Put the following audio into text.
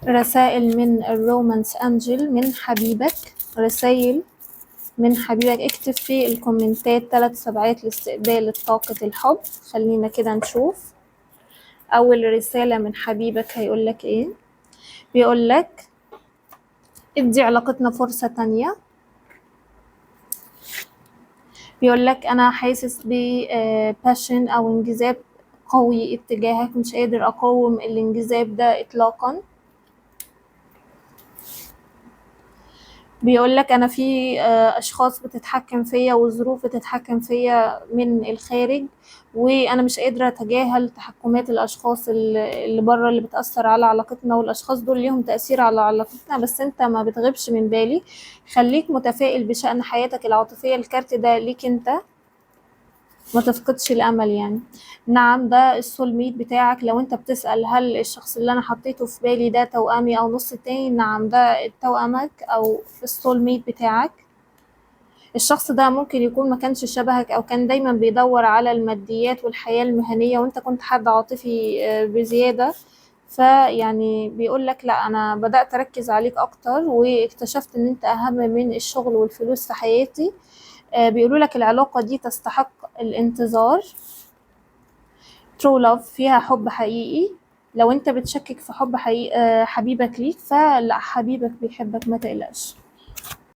رسائل من الرومانس انجل من حبيبك. رسائل من حبيبك. اكتب في الكومنتات 3 سبعات لاستقبال طاقة الحب. خلينا كده نشوف اول رسالة من حبيبك هيقولك ايه. بيقولك ادي علاقتنا فرصة تانية. بيقولك انا حاسس بباشن او انجذاب قوي اتجاهك، مش قادر اقاوم الانجذاب ده اطلاقا. بيقولك انا في اشخاص بتتحكم فيا وظروف بتتحكم فيا من الخارج، وانا مش قادرة اتجاهل تحكمات الاشخاص اللي بره اللي بتأثر على علاقتنا، والاشخاص دول ليهم تأثير على علاقتنا بس انت ما بتغيبش من بالي. خليك متفائل بشأن حياتك العاطفية. الكارت ده ليك انت، ما تفقدش الامل يعني. نعم ده السول ميت بتاعك. لو انت بتسأل هل الشخص اللي انا حطيته في بالي ده توأمي او نص تاني، نعم ده توأمك او السول ميت بتاعك. الشخص ده ممكن يكون ما كانش شبهك او كان دايما بيدور على الماديات والحياة المهنية، وانت كنت حد عاطفي بزيادة. فيعني بيقول لك لا، انا بدأت اركز عليك اكتر واكتشفت ان انت اهم من الشغل والفلوس في حياتي. بيقولوا لك العلاقة دي تستحق الانتظار. true love فيها حب حقيقي. لو انت بتشكك في حب حقيقي حبيبك ليك، فلا، حبيبك بيحبك ما تقلقش.